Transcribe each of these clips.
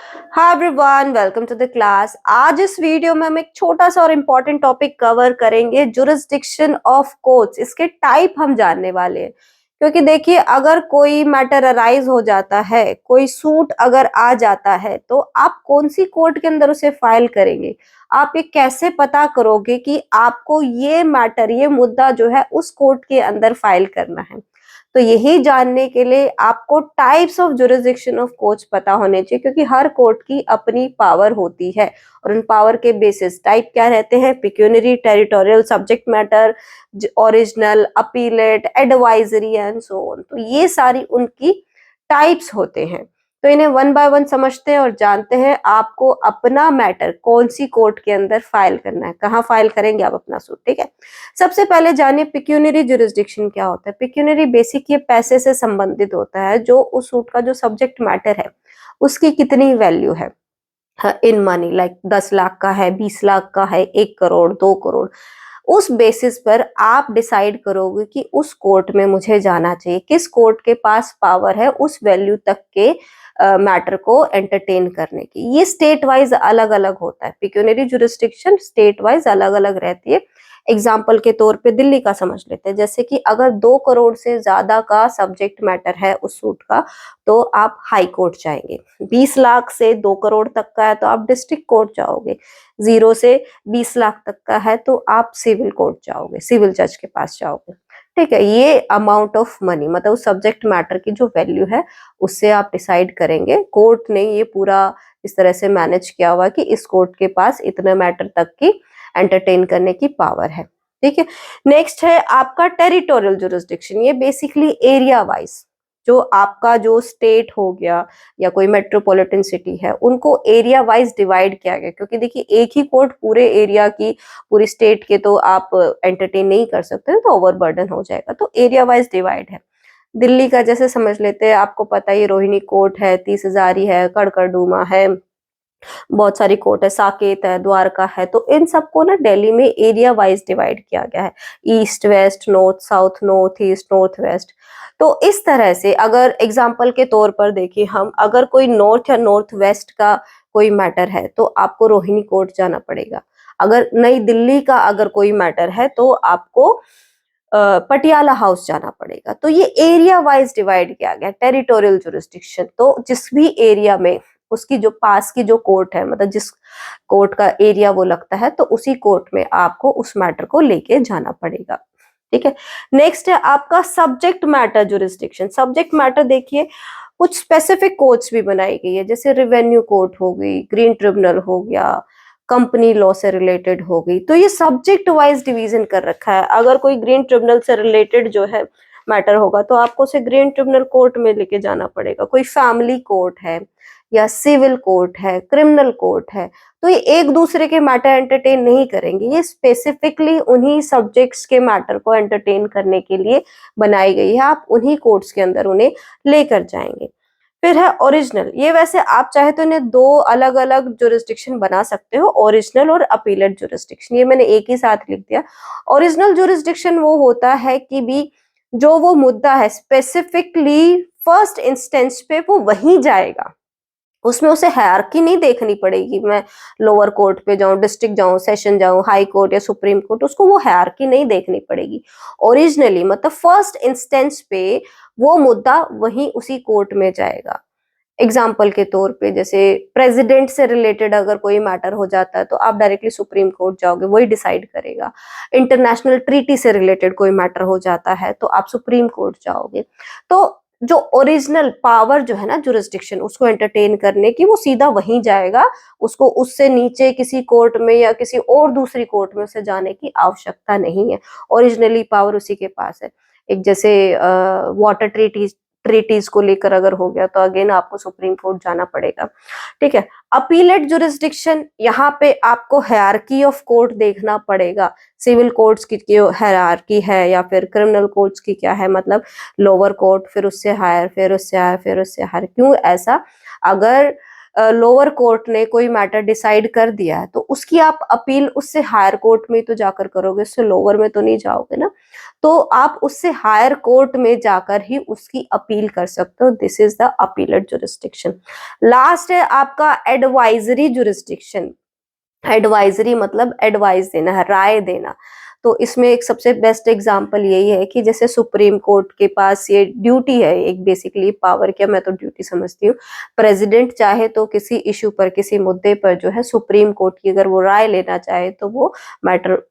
Hi everyone, welcome to the class. आज इस video में हम एक छोटा सा और इम्पोर्टेंट टॉपिक कवर करेंगे, जुरिस्डिक्शन ऑफ कोर्ट्स। इसके टाइप हम जानने वाले हैं, क्योंकि देखिए अगर कोई मैटर अराइज हो जाता है, कोई सूट अगर आ जाता है, तो आप कौन सी कोर्ट के अंदर उसे फाइल करेंगे। आप ये कैसे पता करोगे कि आपको ये मैटर, ये मुद्दा जो है उस कोर्ट के अंदर फाइल करना है। तो यही जानने के लिए आपको types of jurisdiction of courts पता होने चाहिए, क्योंकि हर कोर्ट की अपनी पावर होती है और उन पावर के बेसिस टाइप क्या रहते हैं: pecuniary, territorial, subject matter, original, appellate, advisory and so on. तो ये सारी उनकी टाइप्स होते हैं। तो इन्हें वन बाय वन समझते हैं और जानते हैं आपको अपना मैटर कौन सी कोर्ट के अंदर फाइल करना है, कहाँ फाइल करेंगे आप अपना सूट। ठीक है, सबसे पहले जानिए पिक्यूनरी जुरिस्डिक्शन क्या होता है। पिक्यूनरी बेसिक ये पैसे से संबंधित होता है, जो उस सूट का जो सब्जेक्ट मैटर है उसकी कितनी वैल्यू है इन मनी, लाइक 10 लाख का है, 20 लाख का है, 1 करोड़, 2 करोड़। उस बेसिस पर आप डिसाइड करोगे कि उस कोर्ट में मुझे जाना चाहिए, किस कोर्ट के पास पावर है उस वैल्यू तक के मैटर को एंटरटेन करने की। ये स्टेट वाइज अलग अलग होता है, पिक्यूनरी जुरिस्डिक्शन स्टेट वाइज अलग अलग रहती है। एग्जाम्पल के तौर पे दिल्ली का समझ लेते हैं, जैसे कि अगर 2 करोड़ से ज्यादा का सब्जेक्ट मैटर है उस सूट का, तो आप हाई कोर्ट जाएंगे। 20 लाख से 2 करोड़ तक का है तो आप डिस्ट्रिक्ट कोर्ट जाओगे। 0 से 20 लाख तक का है तो आप सिविल कोर्ट जाओगे, सिविल जज के पास जाओगे। ठीक है, ये अमाउंट ऑफ मनी मतलब उस सब्जेक्ट मैटर की जो वैल्यू है उससे आप डिसाइड करेंगे। कोर्ट ने ये पूरा इस तरह से मैनेज किया हुआ कि इस कोर्ट के पास इतने मैटर तक की एंटरटेन करने की पावर है। ठीक है, नेक्स्ट है आपका टेरिटोरियल जुरिस्डिक्शन। ये बेसिकली एरिया वाइज, जो आपका जो स्टेट हो गया या कोई मेट्रोपॉलिटन सिटी है, उनको एरिया वाइज डिवाइड किया गया। क्योंकि देखिए एक ही कोर्ट पूरे एरिया की, पूरी स्टेट के तो आप एंटरटेन नहीं कर सकते, तो ओवरबर्डन हो जाएगा, तो एरिया वाइज डिवाइड है। दिल्ली का जैसे समझ लेते हैं, आपको पता ही रोहिणी कोर्ट है, 30 हजारी है, कड़कड़डूमा है, बहुत सारी कोर्ट है, साकेत है, द्वारका है। तो इन सबको ना दिल्ली में एरिया वाइज डिवाइड किया गया है, east west, north south, north east, north west. तो इस तरह से अगर एग्जाम्पल के तौर पर देखिए, हम अगर कोई नॉर्थ या नॉर्थ वेस्ट का कोई मैटर है तो आपको रोहिणी कोर्ट जाना पड़ेगा। अगर नई दिल्ली का अगर कोई मैटर है तो आपको पटियाला हाउस जाना पड़ेगा। तो ये एरिया वाइज डिवाइड किया गया, टेरिटोरियल जुरिस्डिक्शन। तो जिस भी एरिया में उसकी जो पास की जो कोर्ट है, मतलब जिस कोर्ट का एरिया वो लगता है, तो उसी कोर्ट में आपको उस मैटर को लेके जाना पड़ेगा। ठीक है, नेक्स्ट है आपका subject matter jurisdiction. Subject matter देखिए, कुछ स्पेसिफिक कोर्ट्स भी बनाई गई है, जैसे रेवेन्यू कोर्ट हो गई, ग्रीन ट्रिब्यूनल हो गया, कंपनी लॉ से रिलेटेड हो गई। तो ये सब्जेक्ट वाइज डिवीजन कर रखा है। अगर कोई ग्रीन ट्रिब्यूनल से रिलेटेड जो है मैटर होगा तो आपको उसे ग्रीन ट्रिब्यूनल कोर्ट में लेके जाना पड़ेगा। कोई फैमिली कोर्ट है या सिविल कोर्ट है, क्रिमिनल कोर्ट है, तो ये एक दूसरे के मैटर एंटरटेन नहीं करेंगे, ये स्पेसिफिकली उन्हीं सब्जेक्ट्स के मैटर को एंटरटेन करने के लिए बनाई गई है। आप उन्हीं कोर्ट्स के अंदर उन्हें लेकर जाएंगे। फिर है ओरिजिनल। ये वैसे आप चाहे तो इन्हें दो अलग अलग जुरिस्डिक्शन बना सकते हो, ओरिजिनल और अपीलेट जुरिस्डिक्शन, ये मैंने एक ही साथ लिख दिया। ओरिजिनल जुरिस्डिक्शन वो होता है कि भी जो वो मुद्दा है स्पेसिफिकली फर्स्ट इंस्टेंस पे वो वहीं जाएगा, उसमें उसे हायरार्की नहीं देखनी पड़ेगी। मैं लोअर कोर्ट पे जाऊं, डिस्ट्रिक्ट जाऊं, सेशन जाऊं, हाई कोर्ट या सुप्रीम कोर्ट, उसको वो हायरार्की नहीं देखनी पड़ेगी। ओरिजिनली मतलब फर्स्ट इंस्टेंस पे वो मुद्दा वहीं उसी कोर्ट में जाएगा। एग्जाम्पल के तौर पे जैसे प्रेसिडेंट से रिलेटेड अगर कोई मैटर हो जाता है तो आप डायरेक्टली सुप्रीम कोर्ट जाओगे, वही डिसाइड करेगा। इंटरनेशनल ट्रीटी से रिलेटेड कोई मैटर हो जाता है तो आप सुप्रीम कोर्ट जाओगे। तो जो ओरिजिनल पावर जो है ना जुरिस्डिक्शन, उसको एंटरटेन करने की, वो सीधा वहीं जाएगा। उसको उससे नीचे किसी कोर्ट में या किसी और दूसरी कोर्ट में उसे जाने की आवश्यकता नहीं है। ओरिजिनली पावर उसी के पास है। एक जैसे वाटर ट्रीटीज को लेकर अगर हो गया तो अगेन आपको सुप्रीम कोर्ट जाना पड़ेगा। ठीक है, अपीलेट जुरिस्डिक्शन, यहाँ पे आपको हायरार्की ऑफ कोर्ट देखना पड़ेगा। सिविल कोर्ट्स की हायरार्की है या फिर क्रिमिनल कोर्ट्स की क्या है, मतलब लोअर कोर्ट, फिर उससे हायर, फिर उससे हायर, फिर उससे हायर। क्यों ऐसा? अगर लोअर कोर्ट ने कोई मैटर डिसाइड कर दिया है तो उसकी आप अपील उससे हायर कोर्ट में तो जाकर करोगे, उससे लोअर में तो नहीं जाओगे ना। तो आप उससे हायर कोर्ट में जाकर ही उसकी अपील कर सकते हो। This is the appellate jurisdiction. Last है आपका एडवाइजरी जुरिस्डिक्शन। एडवाइजरी मतलब एडवाइस देना है, राय देना। तो इसमें एक सबसे बेस्ट एग्जांपल यही है कि जैसे सुप्रीम कोर्ट के पास ये ड्यूटी है, एक बेसिकली पावर, क्या मैं तो ड्यूटी समझती हूँ। प्रेसिडेंट चाहे तो किसी इशू पर, किसी मुद्दे पर जो है सुप्रीम कोर्ट की अगर वो राय लेना चाहे तो वो मैटर,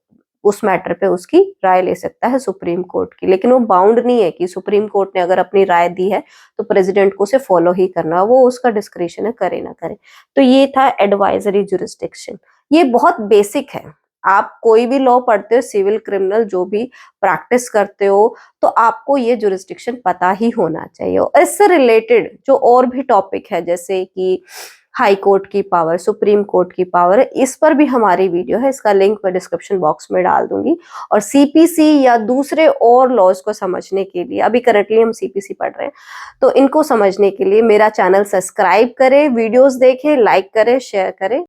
उस मैटर पे उसकी राय ले सकता है सुप्रीम कोर्ट की। लेकिन वो बाउंड नहीं है कि सुप्रीम कोर्ट ने अगर अपनी राय दी है तो प्रेसिडेंट को उसे फॉलो ही करना, वो उसका डिस्क्रिप्शन है, करे ना करे। तो ये था एडवाइजरी जुरिस्डिक्शन। ये बहुत बेसिक है। आप कोई भी लॉ पढ़ते हो, सिविल क्रिमिनल जो भी प्रैक्टिस करते हो, तो आपको ये जुरिस्डिक्शन पता ही होना चाहिए। और इससे रिलेटेड जो और भी टॉपिक है, जैसे कि हाई कोर्ट की पावर, सुप्रीम कोर्ट की पावर, इस पर भी हमारी वीडियो है, इसका लिंक मैं डिस्क्रिप्शन बॉक्स में डाल दूंगी। और सीपीसी या दूसरे और लॉज को समझने के लिए, अभी करंटली हम सीपीसी पढ़ रहे हैं, तो इनको समझने के लिए मेरा चैनल सब्सक्राइब करें, वीडियोस देखें, लाइक करें, शेयर करें।